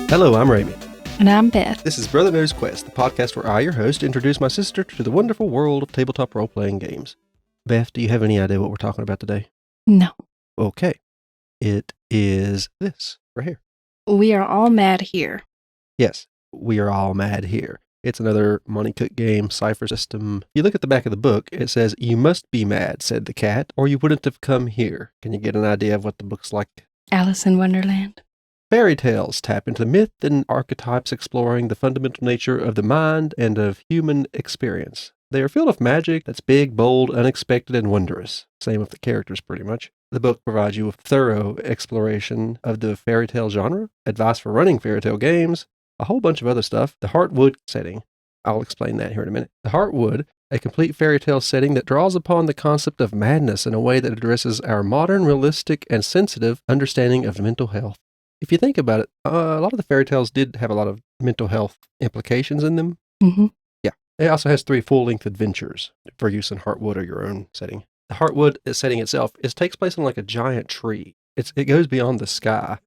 Hello, I'm Ramie. And I'm Beth. This is Brother Knows Quest, the podcast where I, your host, introduce my sister to the wonderful world of tabletop role-playing games. Beth, do you have any idea what we're talking about today? No. Okay. It is this, right here. We are all mad here. Yes, we are all mad here. It's another Monte Cook game, cipher system. You look at the back of the book, it says, "You must be mad," said the cat, "or you wouldn't have come here." Can you get an idea of what the book's like? Alice in Wonderland. Fairy tales tap into myth and archetypes, exploring the fundamental nature of the mind and of human experience. They are filled with magic that's big, bold, unexpected, and wondrous. Same with the characters, pretty much. The book provides you with thorough exploration of the fairy tale genre, advice for running fairy tale games, a whole bunch of other stuff. The Heartwood setting. I'll explain that here in a minute. The Heartwood, a complete fairy tale setting that draws upon the concept of madness in a way that addresses our modern, realistic, and sensitive understanding of mental health. If you think about it, a lot of the fairy tales did have a lot of mental health implications in them. Mm-hmm. Yeah. It also has 3 full-length adventures for use in Heartwood or your own setting. The Heartwood setting itself takes place on like a giant tree. It goes beyond the sky.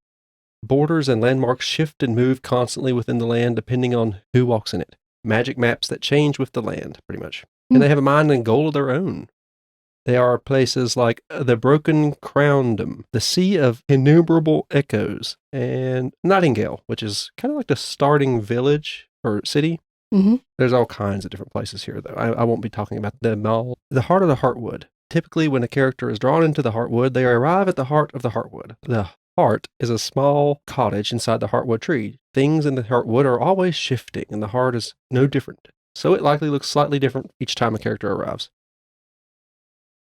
Borders and landmarks shift and move constantly within the land depending on who walks in it. Magic maps that change with the land, pretty much. And they have a mind and goal of their own. They are places like the Broken Crown, the Sea of Innumerable Echoes, and Nightingale, which is kind of like the starting village or city. Mm-hmm. There's all kinds of different places here, though. I won't be talking about them all. The heart of the Heartwood. Typically, when a character is drawn into the Heartwood, they arrive at the heart of the Heartwood. The heart is a small cottage inside the Heartwood tree. Things in the Heartwood are always shifting, and the heart is no different. So it likely looks slightly different each time a character arrives.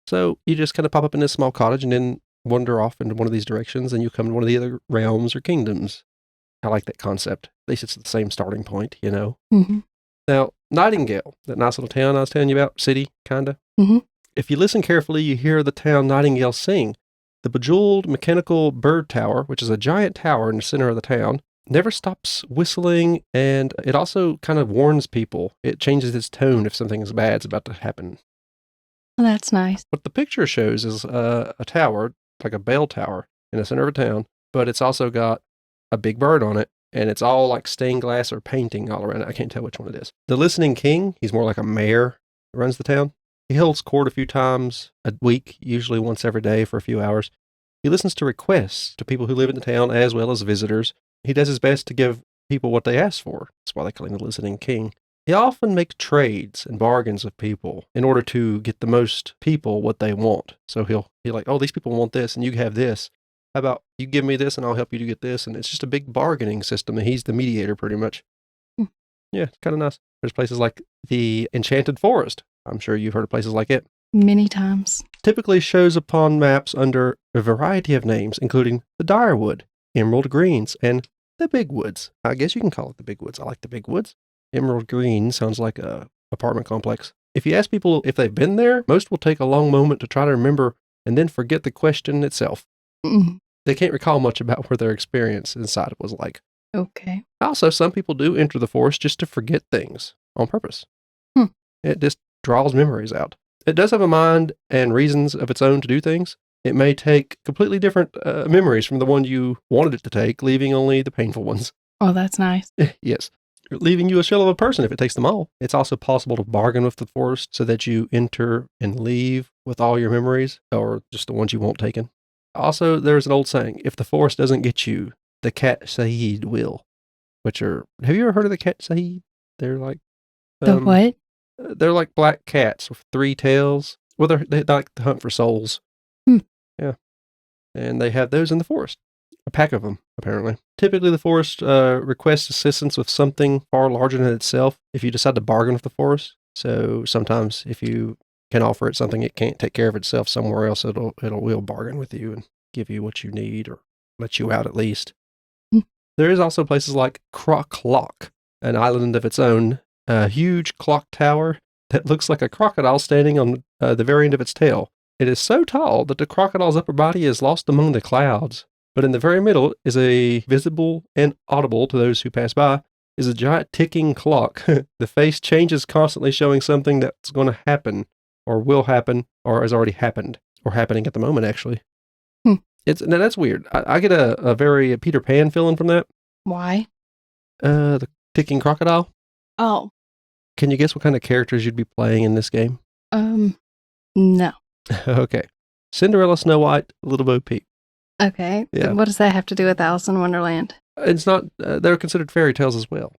So you just kind of pop up in this small cottage and then wander off into one of these directions, and you come to one of the other realms or kingdoms. I like that concept. At least it's the same starting point, you know? Mm-hmm. Now, Nightingale, that nice little town I was telling you about, city, kind of. Mm-hmm. If you listen carefully, you hear the town Nightingale sing. The bejeweled mechanical bird tower, which is a giant tower in the center of the town, never stops whistling, and it also kind of warns people. It changes its tone if something bad's about to happen. Well, that's nice. What the picture shows is a tower, like a bell tower in the center of a town, but it's also got a big bird on it, and it's all like stained glass or painting all around it. I can't tell which one it is. The Listening King, he's more like a mayor that runs the town. He holds court a few times a week, usually once every day for a few hours. He listens to requests to people who live in the town as well as visitors. He does his best to give people what they ask for. That's why they call him the Listening King. He often makes trades and bargains with people in order to get the most people what they want. So he'll like, "Oh, these people want this and you have this. How about you give me this and I'll help you to get this?" And it's just a big bargaining system, and he's the mediator pretty much. Yeah, it's kind of nice. There's places like the Enchanted Forest. I'm sure you've heard of places like it. Many times. Typically shows up on maps under a variety of names, including the Direwood, Emerald Greens, and the Big Woods. I guess you can call it the Big Woods. I like the Big Woods. Emerald Green sounds like a apartment complex. If you ask people if they've been there, most will take a long moment to try to remember and then forget the question itself. Mm-hmm. They can't recall much about what their experience inside it was like. Okay. Also, some people do enter the forest just to forget things on purpose. It just draws memories out. It does have a mind and reasons of its own to do things. It may take completely different memories from the one you wanted it to take, leaving only the painful ones. Oh, that's nice. Yes. Leaving you a shell of a person if it takes them all. It's also possible to bargain with the forest so that you enter and leave with all your memories, or just the ones you want taken. Also, there's an old saying, if the forest doesn't get you, the cat Saeed will. Have you ever heard of the cat Saeed? They're like... The what? They're like black cats with 3 tails. Well, they like to hunt for souls. Yeah. And they have those in the forest. A pack of them, apparently. Typically, the forest requests assistance with something far larger than itself if you decide to bargain with the forest. So sometimes if you can offer it something it can't take care of itself somewhere else, will bargain with you and give you what you need or let you out at least. There is also places like Croc Lock, an island of its own, a huge clock tower that looks like a crocodile standing on the very end of its tail. It is so tall that the crocodile's upper body is lost among the clouds. But in the very middle is a visible and audible to those who pass by, is a giant ticking clock. The face changes constantly, showing something that's going to happen, or will happen, or has already happened, or happening at the moment, actually. Now that's weird. I get a very Peter Pan feeling from that. Why? The ticking crocodile. Oh. Can you guess what kind of characters you'd be playing in this game? No. Okay. Cinderella, Snow White, Little Bo Peep. Okay. Yeah. What does that have to do with Alice in Wonderland? It's not, they're considered fairy tales as well.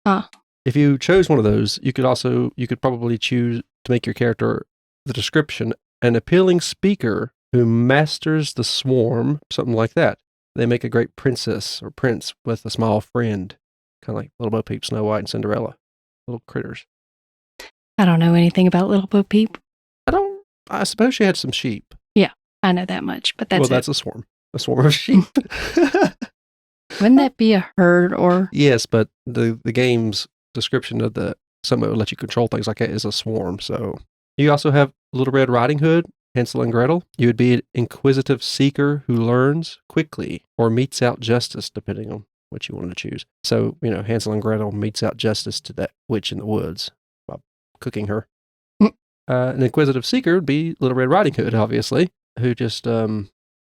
Ah. If you chose one of those, you could probably choose to make your character the description, an appealing speaker who masters the swarm, something like that. They make a great princess or prince with a small friend, kind of like Little Bo Peep, Snow White, and Cinderella. Little critters. I don't know anything about Little Bo Peep. I suppose she had some sheep. Yeah, I know that much, but that's a swarm. A swarm of sheep. Wouldn't that be a herd or? Yes, but the game's description of something that would let you control things like that is a swarm. So you also have Little Red Riding Hood, Hansel and Gretel. You would be an inquisitive seeker who learns quickly or meets out justice, depending on what you wanted to choose. So, Hansel and Gretel meets out justice to that witch in the woods by cooking her. An inquisitive seeker would be Little Red Riding Hood, obviously, who just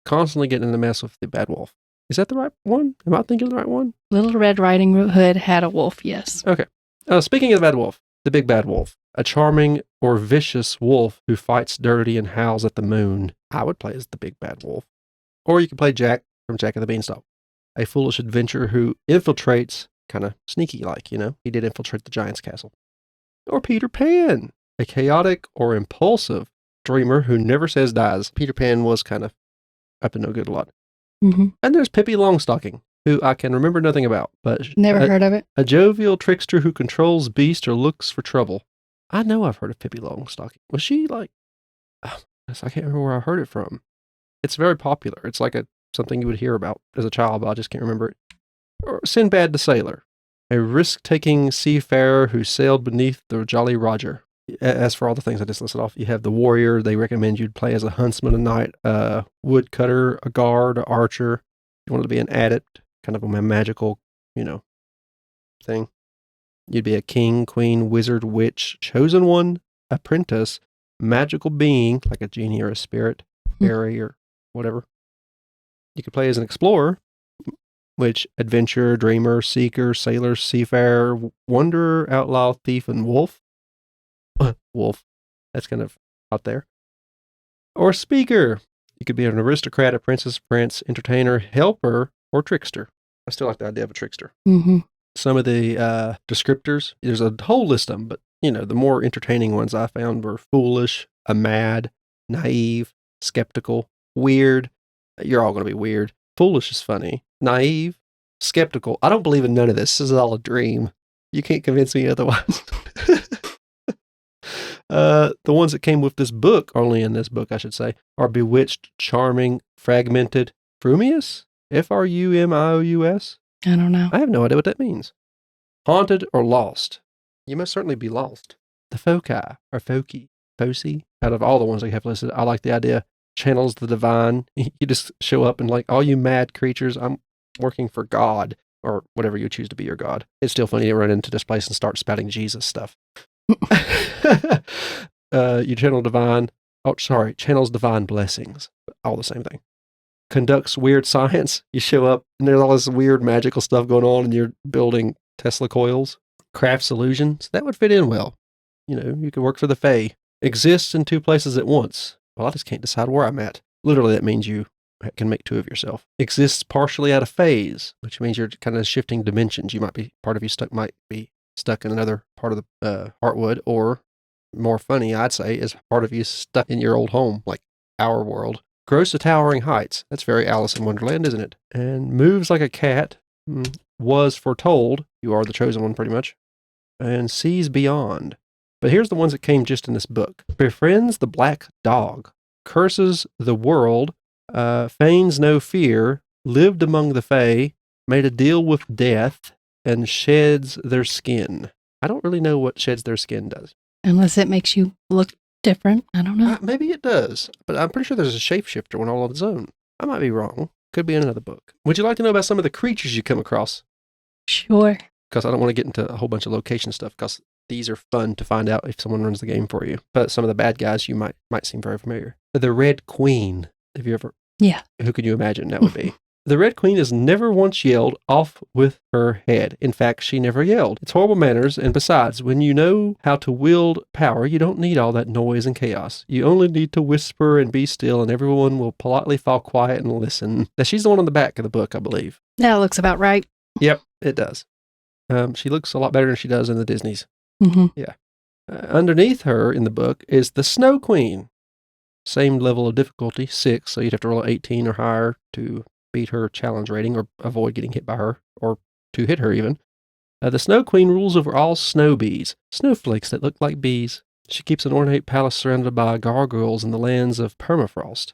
constantly getting in the mess with the bad wolf. Is that the right one? Am I thinking of the right one? Little Red Riding Hood had a wolf, yes. Okay. Speaking of the bad wolf, the big bad wolf, a charming or vicious wolf who fights dirty and howls at the moon. I would play as the big bad wolf. Or you could play Jack from Jack and the Beanstalk, a foolish adventurer who infiltrates, kind of sneaky-like, he did infiltrate the giant's castle. Or Peter Pan, a chaotic or impulsive dreamer who never says dies. Peter Pan was kind of up to no good a lot. Mm-hmm. And there's Pippi Longstocking, who I can remember nothing about, but never heard of it. A jovial trickster who controls beasts or looks for trouble. I know I've heard of Pippi Longstocking. Was she like? I can't remember where I heard it from. It's very popular. It's like something you would hear about as a child, but I just can't remember it. Or Sinbad the Sailor, a risk-taking seafarer who sailed beneath the Jolly Roger. As for all the things I just listed off, you have the warrior. They recommend you'd play as a huntsman, a knight, a woodcutter, a guard, an archer. You wanted to be an adept, kind of a magical, thing. You'd be a king, queen, wizard, witch, chosen one, apprentice, magical being, like a genie or a spirit, fairy or whatever. You could play as an explorer, which adventurer, dreamer, seeker, sailor, seafarer, wanderer, outlaw, thief, and wolf. Wolf. That's kind of out there. Or speaker. You could be an aristocrat, a princess, prince, entertainer, helper, or trickster. I still like the idea of a trickster. Mm-hmm. Some of the descriptors, there's a whole list of them, but, the more entertaining ones I found were foolish, mad, naive, skeptical, weird. You're all going to be weird. Foolish is funny. Naive, skeptical. I don't believe in none of this. This is all a dream. You can't convince me otherwise. The ones that came with this book, only in this book, I should say, are bewitched, charming, fragmented, frumious, Frumious. I don't know. I have no idea what that means. Haunted or lost. You must certainly be lost. The foci, or foci, out of all the ones they have listed, I like the idea. Channels the divine. You just show up and like, all you mad creatures, I'm working for God, or whatever you choose to be your God. It's still funny to run into this place and start spouting Jesus stuff. You channels divine blessings. All the same thing. Conducts weird science. You show up and there's all this weird magical stuff going on and you're building Tesla coils. Crafts illusions. That would fit in well. You could work for the Fae. Exists in two places at once. Well, I just can't decide where I'm at. Literally, that means you can make two of yourself. Exists partially out of phase, which means you're kind of shifting dimensions. Part of you might be stuck in another part of the Heartwood, or more funny, I'd say, is part of you stuck in your old home, like our world. Grows to towering heights. That's very Alice in Wonderland, isn't it? And moves like a cat. Was foretold. You are the chosen one, pretty much. And sees beyond. But here's the ones that came just in this book. Befriends the black dog. Curses the world. Feigns no fear. Lived among the Fae. Made a deal with death. And sheds their skin. I don't really know what sheds their skin does. Unless it makes you look different. I don't know. Maybe it does. But I'm pretty sure there's a shapeshifter one all of its own. I might be wrong. Could be in another book. Would you like to know about some of the creatures you come across? Sure. Because I don't want to get into a whole bunch of location stuff, because these are fun to find out if someone runs the game for you. But some of the bad guys you might seem very familiar. The Red Queen. Have you ever? Yeah. Who could you imagine that would be? The Red Queen has never once yelled off with her head. In fact, she never yelled. It's horrible manners, and besides, when you know how to wield power, you don't need all that noise and chaos. You only need to whisper and be still, and everyone will politely fall quiet and listen. Now, she's the one on the back of the book, I believe. That looks about right. Yep, it does. She looks a lot better than she does in the Disneys. Mm-hmm. Yeah. Underneath her in the book is the Snow Queen. Same level of difficulty, 6, so you'd have to roll 18 or higher to beat her challenge rating or avoid getting hit by her, or to hit her even. The Snow Queen rules over all snow bees, snowflakes that look like bees. She keeps an ornate palace surrounded by gargoyles in the lands of permafrost,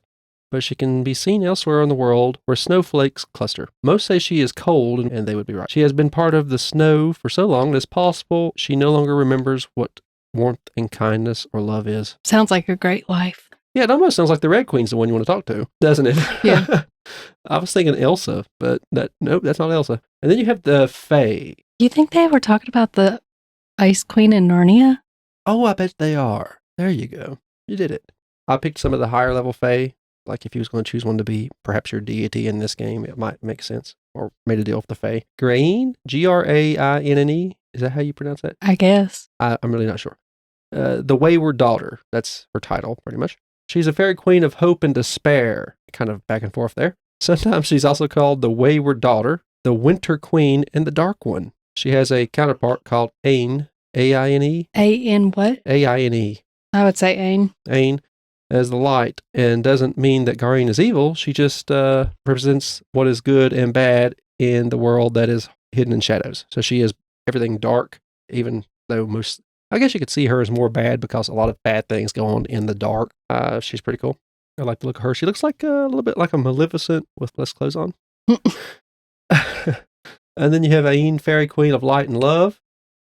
but she can be seen elsewhere in the world where snowflakes cluster. Most say she is cold, and they would be right. She has been part of the snow for so long that it's possible she no longer remembers what warmth and kindness or love is. Sounds like a great life. Yeah, it almost sounds like the Red Queen's the one you want to talk to, doesn't it? Yeah. I was thinking Elsa, but nope, that's not Elsa. And then you have the Fae. You think they were talking about the Ice Queen in Narnia? Oh, I bet they are. There you go. You did it. I picked some of the higher level Fae. Like if you was going to choose one to be perhaps your deity in this game, it might make sense. Or made a deal with the Fae. Graine, Grainne. Is that how you pronounce that? I guess. I'm really not sure. The Wayward Daughter. That's her title, pretty much. She's a fairy queen of hope and despair. Kind of back and forth there. Sometimes she's also called the Wayward Daughter, the Winter Queen, and the Dark One. She has a counterpart called Aine, A-I-N-E. A-N what? A-I-N-E. I would say Ain. Aine as the light, and doesn't mean that Garin is evil. She just represents what is good and bad in the world that is hidden in shadows. So she is everything dark, even though I guess you could see her as more bad because a lot of bad things go on in the dark. She's pretty cool. I like the look of her. She looks like a little bit like a Maleficent with less clothes on. And then you have Aine, Fairy Queen of Light and Love.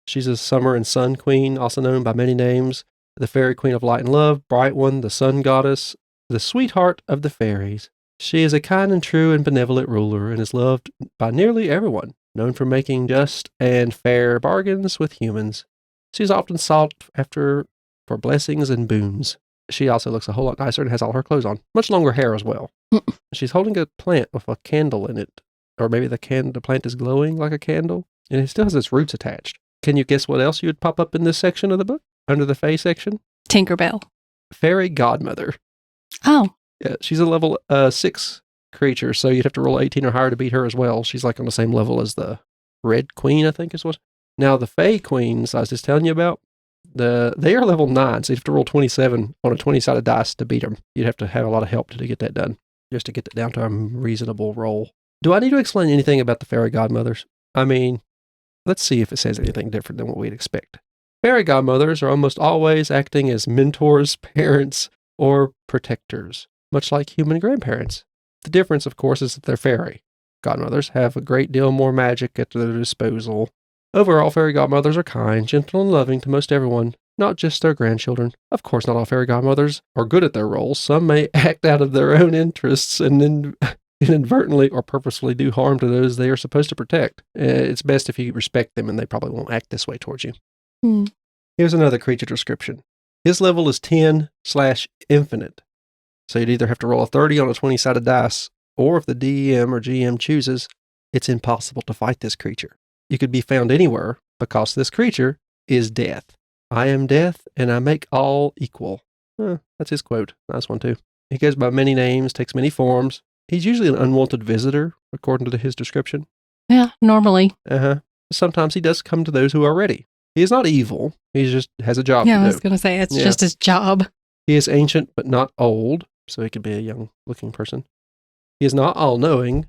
She's a Summer and Sun Queen, also known by many names. The Fairy Queen of Light and Love, Bright One, the Sun Goddess, the sweetheart of the fairies. She is a kind and true and benevolent ruler and is loved by nearly everyone, known for making just and fair bargains with humans. She is often sought after for blessings and boons. She also looks a whole lot nicer and has all her clothes on. Much longer hair as well. She's holding a plant with a candle in it. Or maybe the plant is glowing like a candle, and it still has its roots attached. Can you guess what else you would pop up in this section of the book? Under the Fae section? Tinkerbell. Fairy Godmother. Oh. Yeah, she's a level 6 creature, so you'd have to roll 18 or higher to beat her as well. She's like on the same level as the Red Queen, I think is what. Now, the Fae Queens I was just telling you about, they are level 9, so you'd have to roll 27 on a 20-sided dice to beat them. You'd have to have a lot of help to get that done, just to get that down to a reasonable roll. Do I need to explain anything about the Fairy Godmothers? I mean, let's see if it says anything different than what we'd expect. Fairy Godmothers are almost always acting as mentors, parents, or protectors, much like human grandparents. The difference, of course, is that they're fairy. Godmothers have a great deal more magic at their disposal. Overall, fairy godmothers are kind, gentle, and loving to most everyone, not just their grandchildren. Of course, not all fairy godmothers are good at their roles. Some may act out of their own interests and inadvertently or purposefully do harm to those they are supposed to protect. It's best if you respect them, and they probably won't act this way towards you. Here's another creature description. His level is 10/infinite. So you'd either have to roll a 30 on a 20-sided dice, or if the DM or GM chooses, it's impossible to fight this creature. You could be found anywhere because this creature is death. I am death, and I make all equal. That's his quote. Nice one, too. He goes by many names, takes many forms. He's usually an unwanted visitor, according to his description. Yeah, normally. Sometimes he does come to those who are ready. He is not evil. He just has a job to do. Yeah, I was going to say, it's just his job. He is ancient, but not old, so he could be a young-looking person. He is not all-knowing,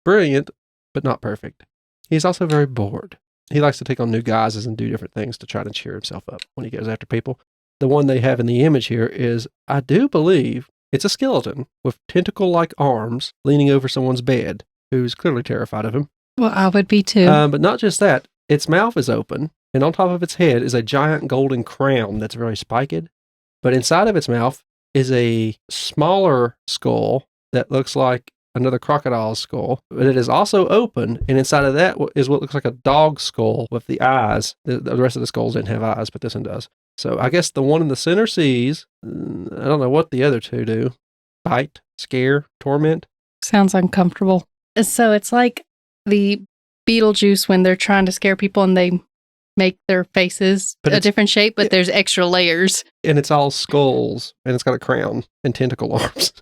brilliant, but not perfect. He is also very bored. He likes to take on new guises and do different things to try to cheer himself up when he goes after people. The one they have in the image here is, I do believe, it's a skeleton with tentacle-like arms leaning over someone's bed, who's clearly terrified of him. Well, I would be too. But not just that. Its mouth is open, and on top of its head is a giant golden crown that's very spiked. But inside of its mouth is a smaller skull that looks like another crocodile's skull. But it is also open, and inside of that is what looks like a dog skull with the eyes. The rest of the skulls didn't have eyes, but this one does. So I guess the one in the center sees. I don't know what the other two do. Bite, scare, torment. Sounds uncomfortable. So it's like the Beetlejuice when they're trying to scare people and they make their faces a different shape, but there's extra layers. And it's all skulls, and it's got a crown and tentacle arms.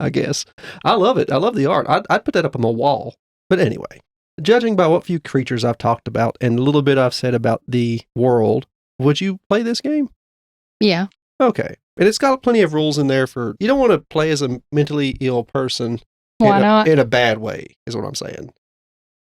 I guess. I love it. I love the art. I'd put that up on the wall. But anyway, judging by what few creatures I've talked about and a little bit I've said about the world, would you play this game? Yeah. Okay. And it's got plenty of rules in there for, you don't want to play as a mentally ill person. Why not? In a bad way, is what I'm saying.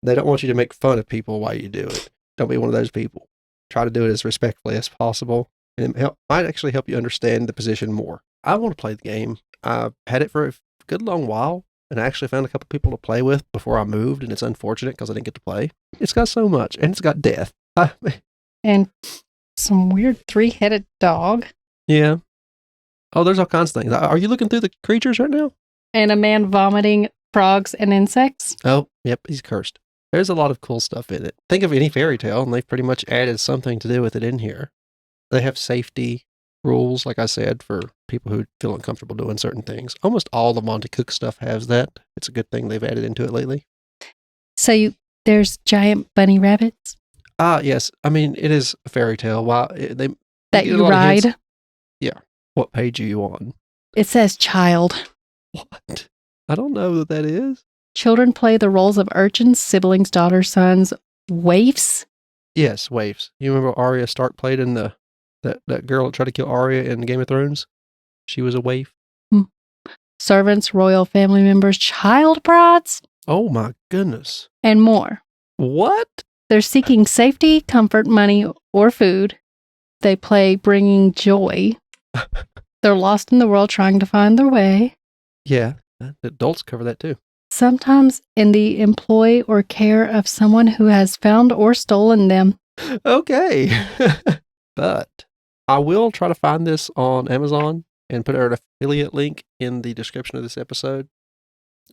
They don't want you to make fun of people while you do it. Don't be one of those people. Try to do it as respectfully as possible. And it might actually help you understand the position more. I want to play the game. I've had it for a good long while, and I actually found a couple people to play with before I moved, and it's unfortunate because I didn't get to play. It's got so much, and it's got death. And some weird 3-headed dog. Yeah. Oh, there's all kinds of things. Are you looking through the creatures right now? And a man vomiting frogs and insects. Oh, yep, he's cursed. There's a lot of cool stuff in it. Think of any fairy tale, and they've pretty much added something to do with it in here. They have safety rules, like I said, for people who feel uncomfortable doing certain things. Almost all the Monty Cook stuff has that. It's a good thing they've added into it lately. So there's giant bunny rabbits? Yes. I mean, it is a fairy tale. That you ride? Yeah. What page are you on? It says child. What? I don't know that is. Children play the roles of urchins, siblings, daughters, sons, waifs. Yes, waifs. You remember Arya Stark played in that girl that tried to kill Arya in Game of Thrones? She was a waif. Servants, royal family members, child brides. Oh my goodness. And more. What? They're seeking safety, comfort, money, or food. They play bringing joy. They're lost in the world trying to find their way. Yeah, the adults cover that too. Sometimes in the employ or care of someone who has found or stolen them. Okay. But I will try to find this on Amazon and put an affiliate link in the description of this episode.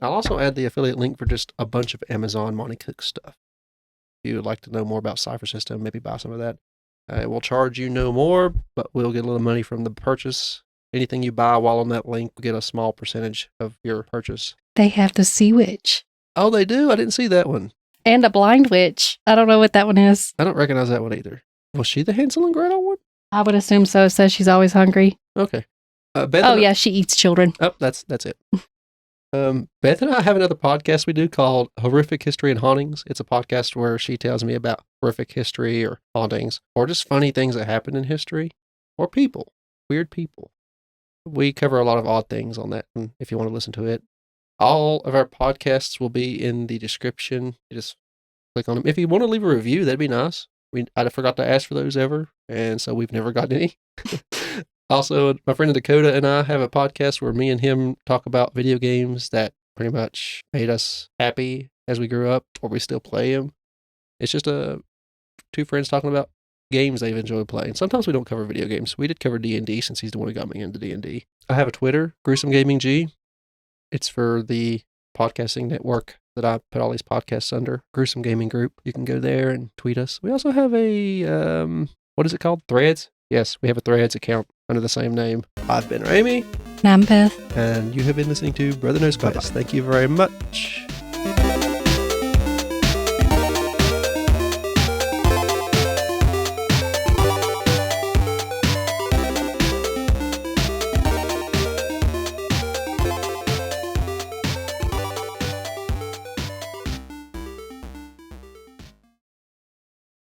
I'll also add the affiliate link for just a bunch of Amazon Monty Cook stuff. If you would like to know more about Cypher System, maybe buy some of that. It will charge you no more, but we'll get a little money from the purchase. Anything you buy while on that link will get a small percentage of your purchase. They have the sea witch. Oh, they do? I didn't see that one. And a blind witch. I don't know what that one is. I don't recognize that one either. Was she the Hansel and Gretel one? I would assume so. It says she's always hungry. Okay. Beth yeah, she eats children. Oh, that's it. Beth and I have another podcast we do called Horrific History and Hauntings. It's a podcast where she tells me about horrific history or hauntings or just funny things that happen in history or people, weird people. We cover a lot of odd things on that, and if you want to listen to it. All of our podcasts will be in the description. You just click on them. If you want to leave a review, that'd be nice. I forgot to ask for those ever, and so we've never gotten any. Also, my friend Dakota and I have a podcast where me and him talk about video games that pretty much made us happy as we grew up, or we still play them. It's just two friends talking about games they've enjoyed playing. Sometimes we don't cover video games. We did cover D&D since he's the one who got me into D&D. I have a Twitter, Gruesome Gaming G. It's for the podcasting network that I put all these podcasts under, Gruesome Gaming Group. You can go there and tweet us. We also have a, what is it called? Threads? Yes, we have a Threads account under the same name. I've been Ramie. And I'm Beth. And you have been listening to Brother Knows Quest. Thank you very much.